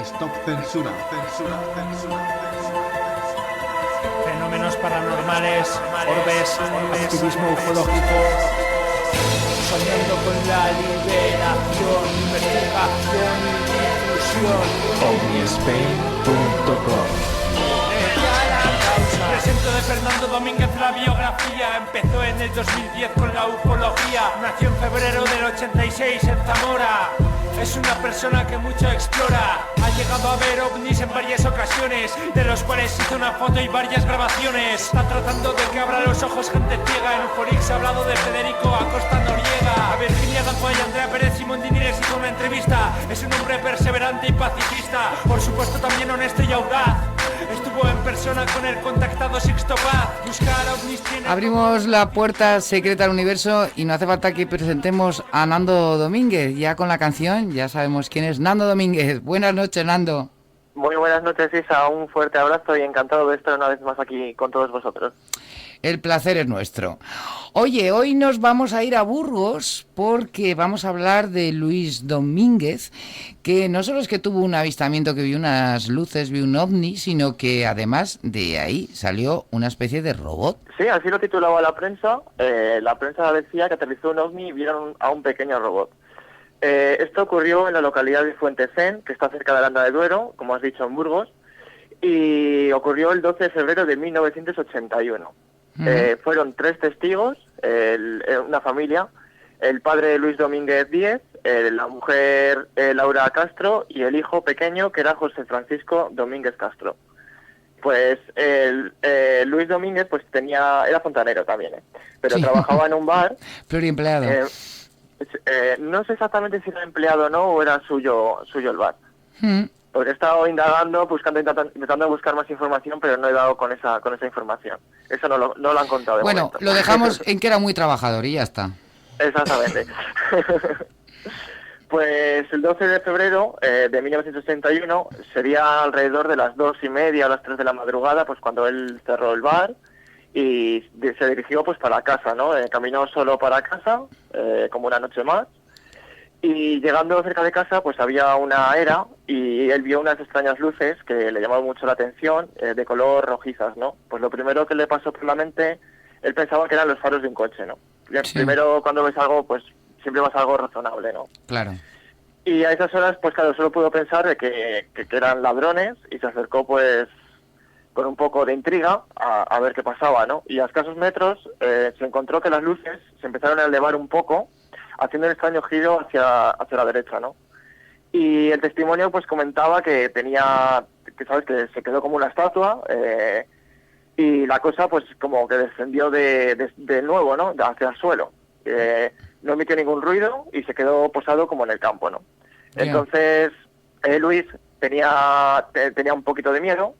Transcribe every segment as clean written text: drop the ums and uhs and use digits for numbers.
Stop censura, censura, censura, censura. Fenómenos paranormales, orbes, activismo ufológico, soñando con la liberación, investigación y difusión. OVNISpain.com. Presento de Fernando Domínguez la biografía. Empezó en el 2010 con la ufología. Nació en febrero del 86 en Zamora. Es una persona que mucho explora. Ha llegado a ver ovnis en varias ocasiones, de los cuales hizo una foto y varias grabaciones. Está tratando de que abra los ojos gente ciega. En Uforix ha hablado de Federico Acosta Noriega. A Virginia Gamboa y Andrea Pérez Simondini les hizo una entrevista. Es un hombre perseverante y pacifista, por supuesto también honesto y audaz. Estuvo en persona con el contactado Sixto Paz. Buscar ovnis tiene... Abrimos la puerta secreta al universo y no hace falta que presentemos a Nando Domínguez. Ya con la canción ya sabemos quién es Nando Domínguez. Buenas noches, Nando. Muy buenas noches, Isa. Un fuerte abrazo y encantado de estar una vez más aquí con todos vosotros. El placer es nuestro. Oye, hoy nos vamos a ir a Burgos porque vamos a hablar de Luis Domínguez, que no solo es que tuvo un avistamiento, que vio unas luces, vio un ovni, sino que además de ahí salió una especie de robot. Sí, así lo titulaba la prensa. La prensa decía que aterrizó un ovni y vieron a un pequeño robot. Esto ocurrió en la localidad de Fuentecén, que está cerca de Aranda de Duero, como has dicho, en Burgos, y ocurrió el 12 de febrero de 1981. Fueron 3 testigos, una familia, el padre Luis Domínguez Díez, la mujer Laura Castro y el hijo pequeño que era José Francisco Domínguez Castro. Pues Luis Domínguez pues era fontanero también, pero sí. Trabajaba en un bar. Pluriempleado. No sé exactamente si era empleado o no, o era suyo el bar. Porque he estado indagando, intentando buscar más información, pero no he dado con esa información. Eso no lo han contado de Bueno, momento. lo dejamos en que era muy trabajador y ya está. Exactamente. Pues el 12 de febrero de 1961 sería alrededor de las 2:30 o las 3 de la madrugada, pues cuando él cerró el bar y se dirigió pues para casa, ¿no? Caminó solo para casa, como una noche más. Y llegando cerca de casa, pues había una era y él vio unas extrañas luces que le llamaron mucho la atención, de color rojizas, ¿no? Pues lo primero que le pasó por la mente, él pensaba que eran los faros de un coche, ¿no? Sí. Primero, cuando ves algo, pues siempre vas a algo razonable, ¿no? Claro. Y a esas horas, pues claro, solo pudo pensar de que eran ladrones y se acercó, pues, con un poco de intriga a ver qué pasaba, ¿no? Y a escasos metros se encontró que las luces se empezaron a elevar un poco, haciendo un extraño giro hacia la derecha, ¿no? Y el testimonio pues comentaba que sabes, que se quedó como una estatua, y la cosa pues como que descendió de nuevo, ¿no? Hacia el suelo. No emitió ningún ruido y se quedó posado como en el campo, ¿no? Yeah. Entonces Luis tenía un poquito de miedo,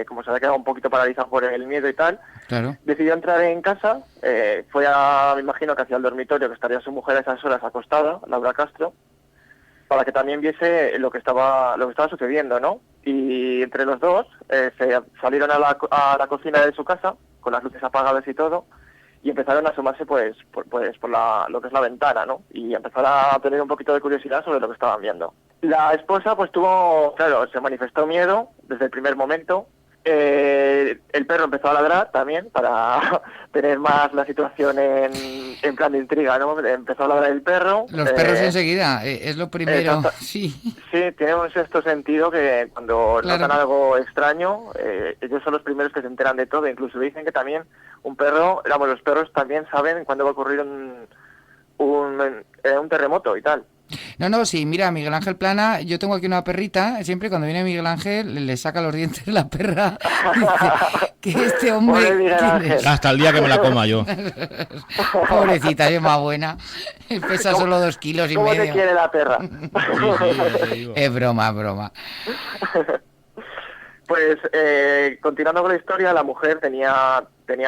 como se había quedado un poquito paralizado por el miedo y tal. Claro. Decidió entrar en casa, me imagino que hacia el dormitorio, que estaría su mujer a esas horas acostada, Laura Castro, para que también viese lo que estaba sucediendo, ¿no? Y entre los dos se salieron a la cocina de su casa, con las luces apagadas y todo, y empezaron a asomarse por lo que es la ventana, ¿no? Y empezar a tener un poquito de curiosidad sobre lo que estaban viendo. La esposa pues se manifestó miedo desde el primer momento. El perro empezó a ladrar también para tener más la situación en plan de intriga, ¿no? Empezó a ladrar el perro. Los perros enseguida, es lo primero. Sí, tienen un sexto sentido que cuando notan algo extraño, ellos son los primeros que se enteran de todo. Incluso dicen que también los perros también saben cuándo va a ocurrir un terremoto y tal. No, sí, mira, Miguel Ángel Plana, yo tengo aquí una perrita, siempre cuando viene Miguel Ángel le saca los dientes la perra, dice que este hombre... Hasta el día que me la coma yo. Pobrecita, es más buena, pesa solo 2,5 kilos. ¿Cómo te quiere la perra? Sí, es broma. Pues, continuando con la historia, la mujer tenía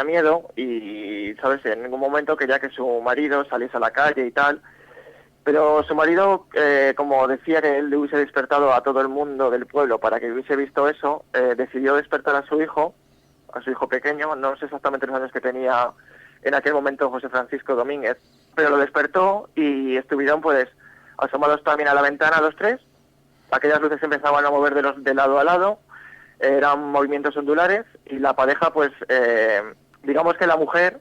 miedo y, ¿sabes?, en ningún momento quería que su marido saliese a la calle y tal. Pero su marido, como decía que él le hubiese despertado a todo el mundo del pueblo para que hubiese visto eso, decidió despertar a su hijo pequeño, no sé exactamente los años que tenía en aquel momento José Francisco Domínguez, pero lo despertó y estuvieron pues asomados también a la ventana los tres, aquellas luces se empezaban a mover de lado a lado, eran movimientos ondulares y la pareja, pues, digamos que la mujer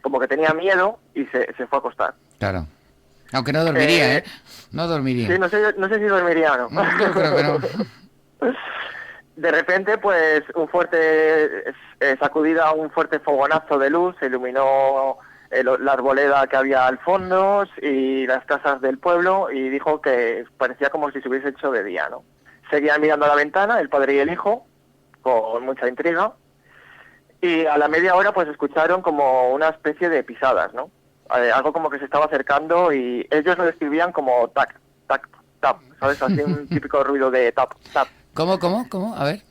como que tenía miedo y se fue a acostar. Claro. Aunque no dormiría, No dormiría. Sí, no sé si dormiría o no. Yo creo que no. De repente, pues, un fuerte sacudida, un fuerte fogonazo de luz se iluminó la arboleda que había al fondo y las casas del pueblo, y dijo que parecía como si se hubiese hecho de día, ¿no? Seguían mirando a la ventana, el padre y el hijo, con mucha intriga, y a la media hora pues escucharon como una especie de pisadas, ¿no? Algo como que se estaba acercando, y ellos lo describían como tac, tac, tap, ¿sabes? Así un típico ruido de tap, tap. ¿Cómo? A ver.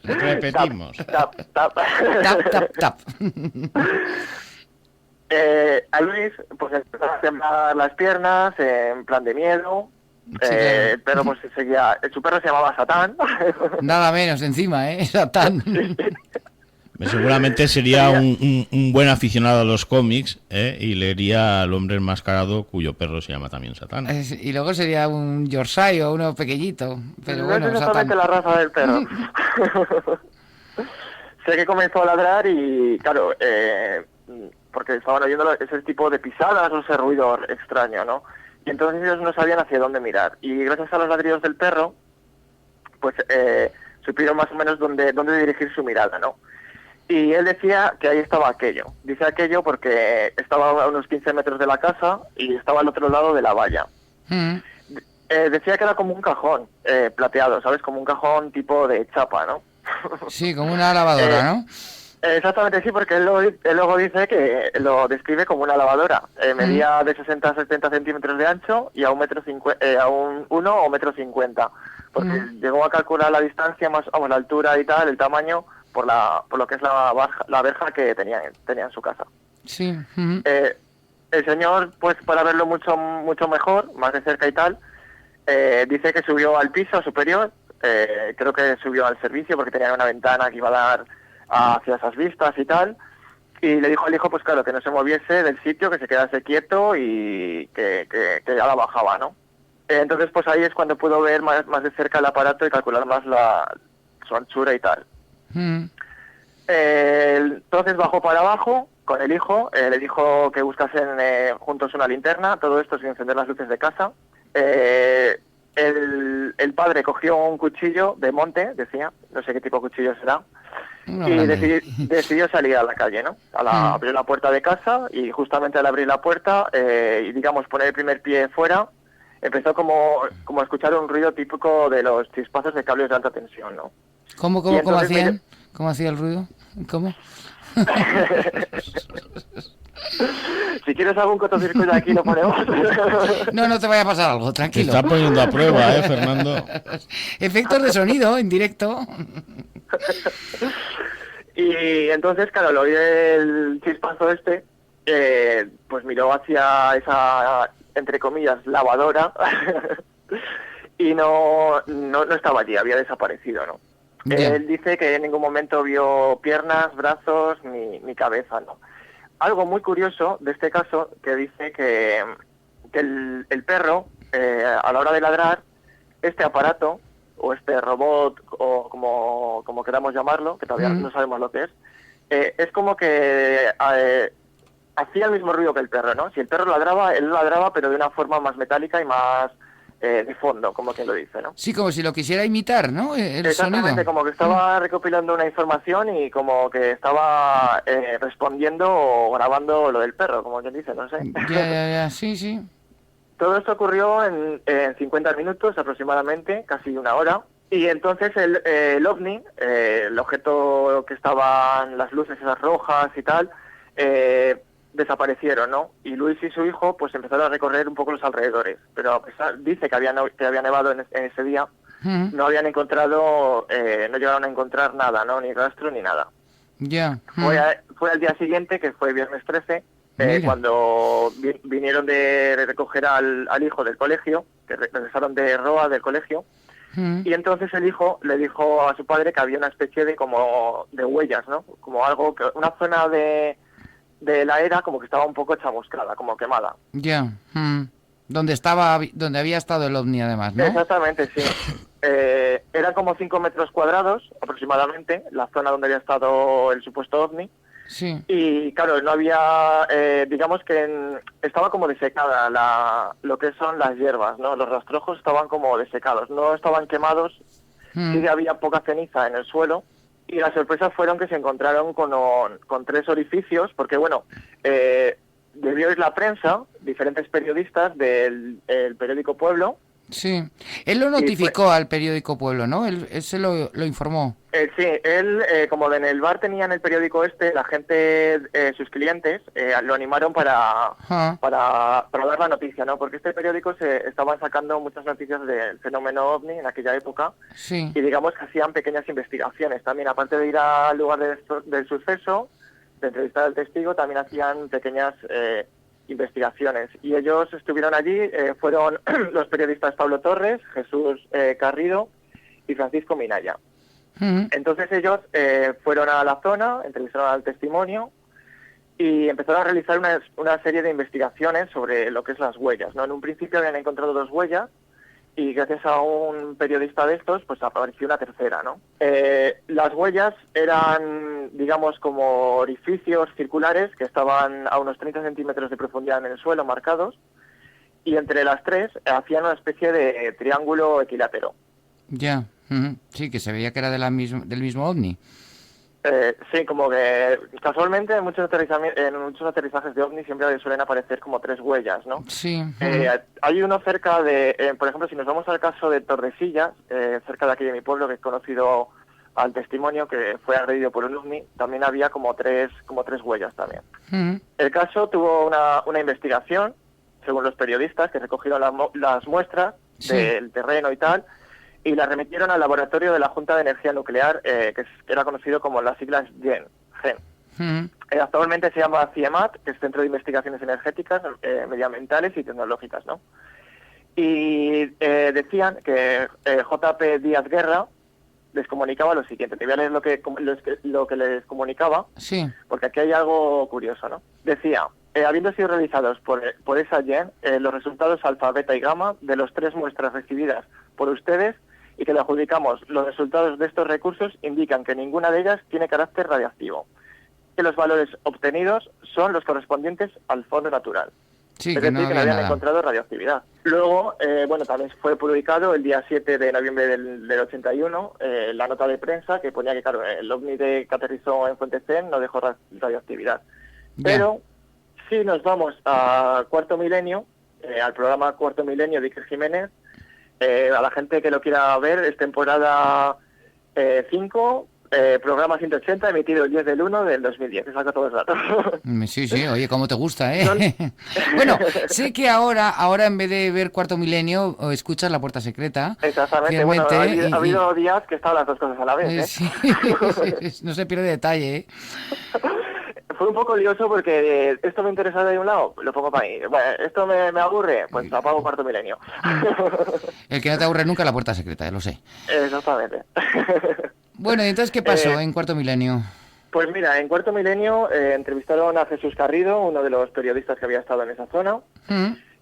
Repetimos. Tap, tap, tap. Tap, tap, tap. A Luis pues empezó a temblar las piernas en plan de miedo. Claro. El perro pues seguía, su perro se llamaba Satán. Nada menos encima, Satán. Seguramente sería un buen aficionado a los cómics, y leería al hombre enmascarado cuyo perro se llama también Satán. Y luego sería un Yorkshire o uno pequeñito. Pero No bueno, es exactamente la raza del perro. Sé que comenzó a ladrar y, claro, porque estaban oyendo ese tipo de pisadas o ese ruido extraño, ¿no? Y entonces ellos no sabían hacia dónde mirar. Y gracias a los ladridos del perro, pues supieron más o menos dónde dirigir su mirada, ¿no? Y él decía que ahí estaba aquello. Dice aquello porque estaba a unos 15 metros de la casa y estaba al otro lado de la valla. Decía que era como un cajón plateado, ¿sabes? Como un cajón tipo de chapa, ¿no? Sí, como una lavadora, ¿no? Exactamente, sí, porque él luego dice que lo describe como una lavadora. Medía de 60 a 70 centímetros de ancho y a 1 o 1,50 m. Porque llegó a calcular la distancia, más vamos, la altura y tal, el tamaño, por lo que es la verja que tenía en su casa. Sí. El señor, pues para verlo mucho mejor, más de cerca y tal, dice que subió al piso superior, creo que subió al servicio porque tenía una ventana que iba a dar hacia esas vistas y tal, y le dijo al hijo, pues claro, que no se moviese del sitio, que se quedase quieto y que ya la bajaba, ¿no? Entonces, pues ahí es cuando pudo ver más de cerca el aparato y calcular más su anchura y tal. Entonces bajó para abajo con el hijo, le dijo que buscasen juntos una linterna, todo esto sin encender las luces de casa. El padre cogió un cuchillo de monte, decía, no sé qué tipo de cuchillo será, y decidió salir a la calle, ¿no? Abrió la puerta de casa y justamente al abrir la puerta y digamos poner el primer pie fuera, empezó como a escuchar un ruido típico de los chispazos de cables de alta tensión, ¿no? ¿Cómo hacían? ¿Cómo hacía el ruido? ¿Cómo? Si quieres algún cortocircuito aquí lo ponemos. No te vaya a pasar algo, Te tranquilo. está poniendo a prueba, Fernando. Efectos de sonido en directo. Y entonces, claro, al oír el chispazo pues miró hacia esa, entre comillas, lavadora y no estaba allí, había desaparecido, ¿no? Bien. Él dice que en ningún momento vio piernas, brazos ni cabeza, ¿no? Algo muy curioso de este caso, que dice que el perro, a la hora de ladrar, este aparato, o este robot, o como queramos llamarlo, que todavía no sabemos lo que es como que hacía el mismo ruido que el perro, ¿no? Si el perro ladraba, él ladraba, pero de una forma más metálica y más de fondo, como quien lo dice, ¿no? Sí, como si lo quisiera imitar, ¿no? El Exactamente, sonido. como que estaba recopilando una información y como que estaba respondiendo o grabando lo del perro, como quien dice, no sé. Ya, sí. Todo esto ocurrió en 50 minutos aproximadamente, casi una hora. Y entonces el ovni, el objeto que estaban las luces esas rojas y tal, desaparecieron, ¿no? Y Luis y su hijo pues empezaron a recorrer un poco los alrededores. Pero a pesar, dice que había nevado en ese día, no habían encontrado, no llegaron a encontrar nada, ¿no? Ni rastro ni nada. Ya. Fue al día siguiente, que fue viernes 13, Mira. cuando vinieron de recoger al hijo del colegio, que regresaron de Roa del colegio, y entonces el hijo le dijo a su padre que había una especie de como de huellas, ¿no? Como algo, una zona de la era como que estaba un poco chamuscada, como quemada. Ya. donde había estado el ovni además, ¿no? Exactamente, sí. Eran como 5 metros cuadrados aproximadamente, la zona donde había estado el supuesto ovni. Sí. Y claro, no había, digamos que estaba como desecada lo que son las hierbas, ¿no? Los rastrojos estaban como desecados, no estaban quemados, sí que había poca ceniza en el suelo. Y las sorpresas fueron que se encontraron con 3 orificios, porque bueno, debió ir la prensa, diferentes periodistas del el periódico Pueblo. Sí, él lo notificó al periódico Pueblo, ¿no? Él se lo informó. Sí, él, como en el bar tenían el periódico la gente, sus clientes, lo animaron para dar la noticia, ¿no? Porque este periódico se estaban sacando muchas noticias del fenómeno OVNI en aquella época, sí. Y digamos que hacían pequeñas investigaciones también, aparte de ir al lugar del suceso, de entrevistar al testigo, también hacían pequeñas investigaciones. Y ellos estuvieron allí, fueron los periodistas Pablo Torres, Jesús Carrido y Francisco Minaya. Entonces ellos fueron a la zona, entrevistaron al testimonio y empezaron a realizar una serie de investigaciones sobre lo que es las huellas, ¿no? En un principio habían encontrado 2 huellas y gracias a un periodista de estos pues apareció una tercera, ¿no? Las huellas eran, digamos, como orificios circulares que estaban a unos 30 centímetros de profundidad en el suelo marcados, y entre las 3 hacían una especie de triángulo equilátero. Ya, sí, que se veía que era del mismo ovni. Sí, como que casualmente en muchos aterrizajes de ovni siempre suelen aparecer como 3 huellas, ¿no? Sí. Hay uno cerca de, por ejemplo, si nos vamos al caso de Tordesillas, cerca de aquí de mi pueblo, que he conocido al testimonio que fue agredido por un ovni, también había como tres huellas también. El caso tuvo una investigación, según los periodistas, que recogieron las muestras del terreno y tal, y la remitieron al laboratorio de la Junta de Energía Nuclear, que era conocido como las siglas GEN. Actualmente se llama CIEMAT, que es Centro de Investigaciones Energéticas, Medioambientales y Tecnológicas, ¿no? Y decían que J.P. Díaz Guerra les comunicaba lo siguiente. Te voy a leer lo que les comunicaba, porque aquí hay algo curioso, ¿no? Decía, habiendo sido realizados por esa GEN, los resultados alfa, beta y gamma de las 3 muestras recibidas por ustedes, y que le adjudicamos los resultados de estos recursos, indican que ninguna de ellas tiene carácter radiactivo, que los valores obtenidos son los correspondientes al fondo natural. Sí, es decir, que no habían encontrado radioactividad. Luego, también fue publicado el día 7 de noviembre del 81 la nota de prensa que ponía que, claro, el ovni que aterrizó en Fuente Zen no dejó radioactividad. Pero si nos vamos a Cuarto Milenio, al programa Cuarto Milenio de Iker Jiménez, a la gente que lo quiera ver, es temporada 5, programa 180, emitido el 10 del 1 del 2010, que saca todo el rato. Sí, oye, cómo te gusta, ¿eh? Bueno, sé que ahora en vez de ver Cuarto Milenio, escuchas La Puerta Secreta. Exactamente, bueno, ha habido días que he estado las 2 cosas a la vez, ¿eh? Sí, no se pierde detalle, ¿eh? Fue un poco lioso porque esto me interesa de un lado, lo pongo para mí. Bueno, esto me aburre, pues apago Cuarto Milenio. El que no te aburre nunca, La Puerta Secreta, lo sé. Exactamente. Bueno, ¿y entonces qué pasó en Cuarto Milenio? Pues mira, en Cuarto Milenio entrevistaron a Jesús Carrido, uno de los periodistas que había estado en esa zona,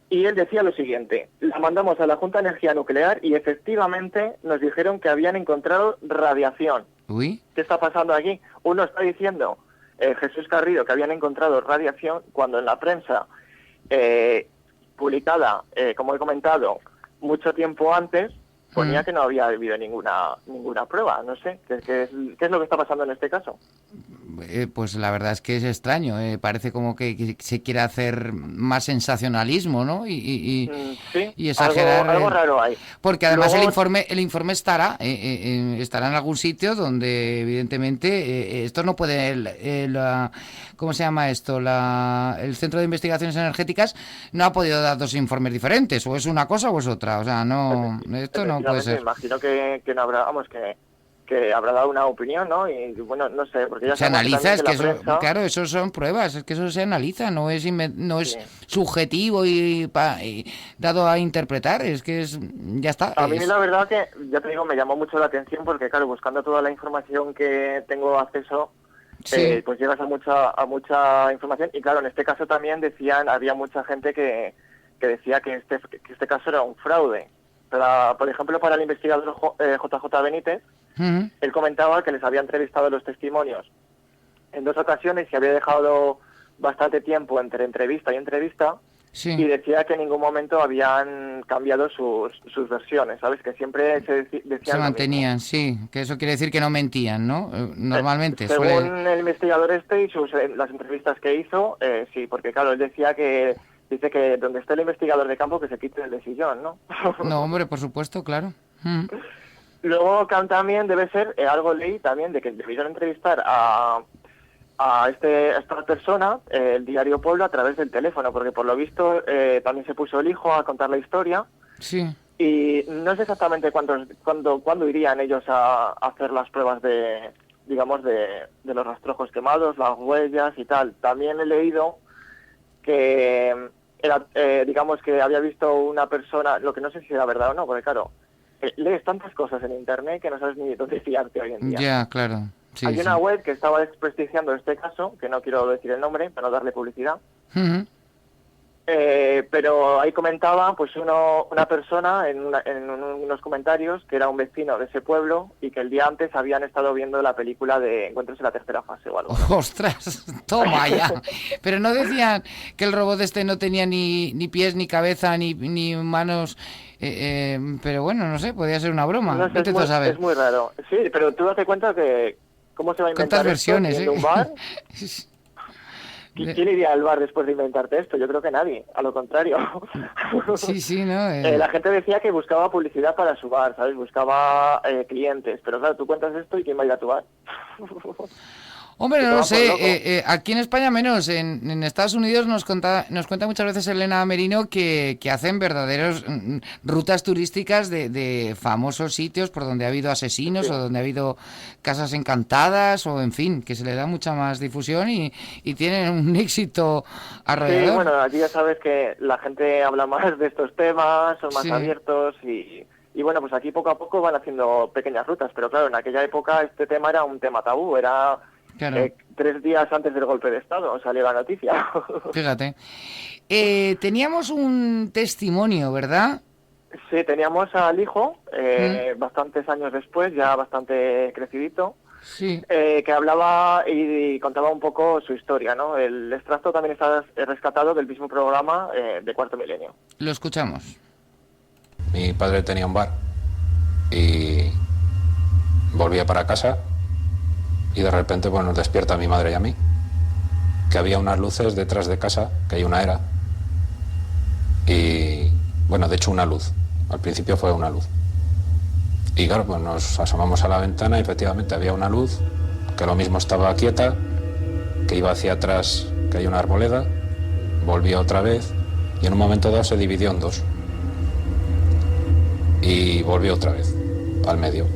y él decía lo siguiente: la mandamos a la Junta de Energía Nuclear y efectivamente nos dijeron que habían encontrado radiación. Uy. ¿Qué está pasando aquí? Uno está diciendo, Jesús Carrido, que habían encontrado radiación, cuando en la prensa publicada, como he comentado, mucho tiempo antes, ponía que no había habido ninguna prueba. No sé, ¿qué es lo que está pasando en este caso? Pues la verdad es que es extraño, parece como que se quiere hacer más sensacionalismo, ¿no? Y exagerar. Algo raro hay. Porque además luego, el informe estará en algún sitio donde evidentemente esto no puede, ¿cómo se llama esto? El Centro de Investigaciones Energéticas no ha podido dar 2 informes diferentes, o es una cosa o es otra, o sea, no, esto no puede ser. Imagino que no habrá, que habrá dado una opinión, ¿no? Y bueno, no sé, porque ya se analiza, es que eso, prensa... claro, eso son pruebas, es que eso se analiza, no es subjetivo y dado a interpretar, es que ya está. A mí la verdad que, ya te digo, me llamó mucho la atención porque, claro, buscando toda la información que tengo acceso, pues llegas a mucha información, y claro, en este caso también había mucha gente que que decía que este caso era un fraude. Por ejemplo, para el investigador JJ Benítez, él comentaba que les había entrevistado los testimonios en 2 ocasiones y había dejado bastante tiempo entre entrevista y entrevista, Sí. y decía que en ningún momento habían cambiado sus versiones, ¿sabes? Que siempre se decían Se lo mantenían, mismo. sí, que eso quiere decir que no mentían, ¿no? Normalmente Según suele... el investigador y las entrevistas que hizo, sí, porque claro, él decía que dice que donde esté el investigador de campo que se quite del sillón, ¿no? No, hombre, por supuesto, claro. Luego también debe ser, algo leí también, de que debieron entrevistar a esta persona, el diario Pueblo, a través del teléfono, porque por lo visto también se puso el hijo a contar la historia, Sí. y no sé exactamente cuándo irían ellos a hacer las pruebas de los rastrojos quemados, las huellas y tal. También he leído que digamos que había visto una persona, lo que no sé si era verdad o no, porque claro, lees tantas cosas en internet que no sabes ni dónde fiarte hoy en día. Ya, claro. Sí, Hay sí. una web que estaba desprestigiando este caso, que no quiero decir el nombre para no darle publicidad, Ujú. pero ahí comentaba pues una persona en unos comentarios que era un vecino de ese pueblo y que el día antes habían estado viendo la película de Encuentros en la tercera fase o algo, ¿no? ¡Ostras! Toma ya. Pero no decían que el robot este no tenía ni pies, ni cabeza, ni manos. Pero bueno, no sé, podría ser una broma. No sé, Vete tú a saber. es muy raro. Sí, pero tú date cuenta que cómo se va a inventar ¿Cuántas esto versiones, teniendo un bar. De- ¿Quién iría al bar después de inventarte esto? Yo creo que nadie, a lo contrario. Sí, sí, ¿no? La gente decía que buscaba publicidad para su bar, ¿sabes? Buscaba clientes, pero claro, tú cuentas esto y ¿quién va a ir a tu bar? Hombre, no Te lo toman por loco. sé. Aquí en España menos. En Estados Unidos nos cuenta muchas veces Elena Merino que hacen verdaderos rutas turísticas de famosos sitios por donde ha habido asesinos Sí. o donde ha habido casas encantadas o en fin, que se le da mucha más difusión y tienen un éxito alrededor. Sí, bueno, aquí ya sabes que la gente habla más de estos temas, son más Sí. abiertos y bueno, pues aquí poco a poco van haciendo pequeñas rutas, pero claro, en aquella época este tema era un tema tabú, era Claro. 3 días antes del golpe de Estado salió la noticia. Fíjate. Teníamos un testimonio, ¿verdad? Sí, teníamos al hijo, bastantes años después, ya bastante crecidito, Sí. que hablaba y contaba un poco su historia, ¿no? El extracto también está rescatado del mismo programa de Cuarto Milenio. Lo escuchamos. Mi padre tenía un bar y volvía para casa y de repente pues, nos despierta a mi madre y a mí, que había unas luces detrás de casa, que hay una era, y bueno, de hecho una luz, al principio fue una luz. Y claro, pues nos asomamos a la ventana y efectivamente había una luz, que lo mismo estaba quieta, que iba hacia atrás, que hay una arboleda, volvía otra vez y en un momento dado se dividió en 2. Y volvió otra vez, al medio.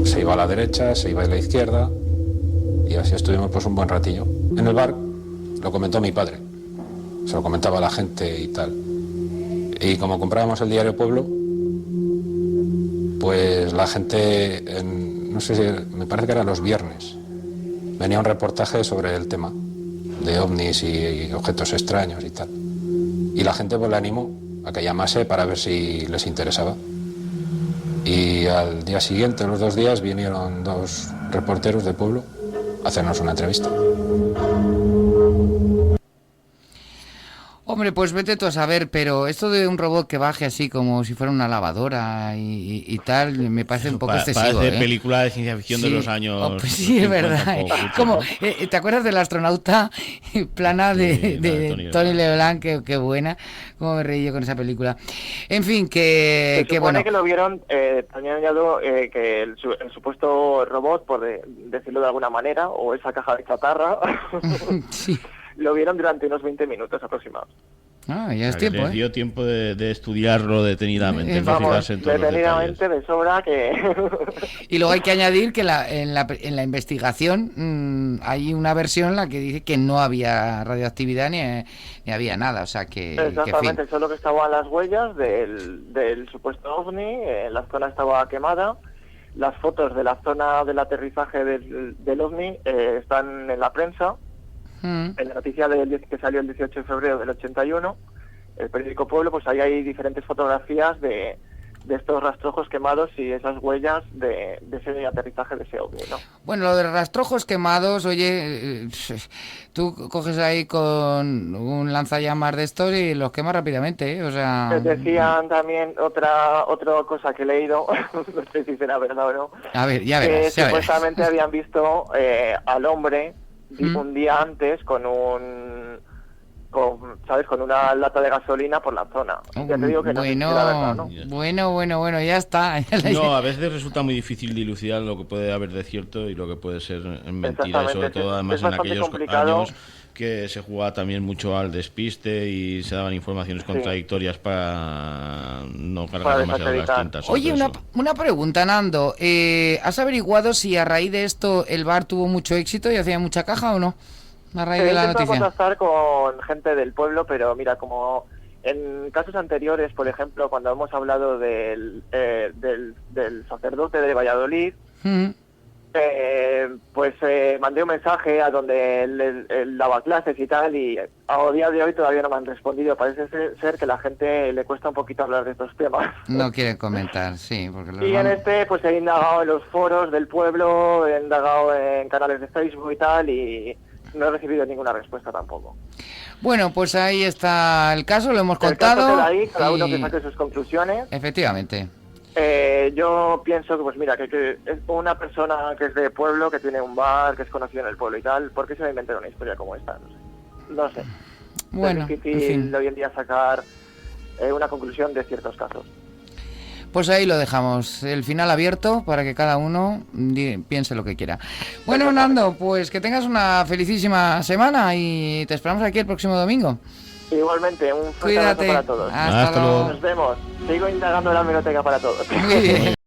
Se iba a la derecha, se iba a la izquierda y así estuvimos pues un buen ratillo. En el bar lo comentó mi padre, se lo comentaba a la gente y tal. Y como comprábamos el diario Pueblo, pues la gente, no sé si, me parece que eran los viernes, venía un reportaje sobre el tema de ovnis y objetos extraños y tal. Y la gente pues le animó a que llamase para ver si les interesaba. Y al día siguiente, los 2 días, vinieron 2 reporteros de Pueblo a hacernos una entrevista. Hombre, pues vete tú a saber, pero esto de un robot que baje así como si fuera una lavadora y tal, me parece un poco excesivo. Parece película de ciencia ficción de los años. Oh, pues sí, es 50, verdad. un poco cutre, Como, ¿no? ¿te acuerdas del astronauta plana Sí, la de de Tony Leblanc? Qué buena, cómo me reí yo con esa película. En fin, que Se supone bueno. que lo vieron, también añado que el supuesto robot, por decirlo de alguna manera, o esa caja de chatarra, Sí. lo vieron durante unos 20 minutos aproximados. Ah, ya es O sea, que tiempo, les dio tiempo de estudiarlo detenidamente, no Vamos, fijarse en todos los detenidamente detalles. de sobra que... Y luego hay que añadir que en la investigación hay una versión en la que dice que no había radioactividad ni había nada, o sea que en fin. Exactamente, solo que estaban las huellas del supuesto ovni, la zona estaba quemada, las fotos de la zona del aterrizaje del ovni están en la prensa, en la noticia que salió el 18 de febrero del 81, el periódico Pueblo, pues ahí hay diferentes fotografías de estos rastrojos quemados y esas huellas de ese aterrizaje de ese ovni, ¿no? Bueno, lo de rastrojos quemados, oye, tú coges ahí con un lanzallamas de estos y los quemas rápidamente, ¿eh? O sea... Decían también otra cosa que he leído, no sé si será verdad o no, A ver, ya que verás, ya verás. supuestamente habían visto al hombre un día antes con ¿sabes? Con una lata de gasolina por la zona. Ya te digo que no sé si era verdad, ¿no? Bueno, ya está. No, a veces resulta muy difícil dilucidar lo que puede haber de cierto y lo que puede ser mentira, y sobre todo además es en bastante aquellos complicado. años que se jugaba también mucho al despiste y se daban informaciones contradictorias para no cargar demasiado las tintas. sobre Oye, eso. una pregunta, Nando. ¿Has averiguado si a raíz de esto el bar tuvo mucho éxito y hacía mucha caja o no? A raíz de la He intentado noticia. contactar con gente del pueblo, pero mira, como en casos anteriores, por ejemplo, cuando hemos hablado del sacerdote de Valladolid, pues mandé un mensaje a donde él daba clases y tal, y a día de hoy todavía no me han respondido. Parece ser que la gente le cuesta un poquito hablar de estos temas. No quieren comentar, sí. Porque los Y en pues he indagado en los foros del pueblo, he indagado en canales de Facebook y tal, y no he recibido ninguna respuesta tampoco. Bueno, pues ahí está el caso, lo hemos El caso contado. queda ahí, cada uno y- que saque sus conclusiones. Efectivamente. Yo pienso que, pues mira, que es una persona que es de pueblo, que tiene un bar, que es conocido en el pueblo y tal, ¿por qué se va a inventar una historia como esta? No sé. Bueno, Es en difícil fin. hoy en día sacar una conclusión de ciertos casos. Pues ahí lo dejamos, el final abierto para que cada uno piense lo que quiera. Bueno, Nando, pues que tengas una felicísima semana y te esperamos aquí el próximo domingo. Igualmente, un fuerte abrazo Cuídate. para todos. Hasta Hasta luego. luego. Nos vemos. Sigo indagando en la biblioteca para todos. Muy bien.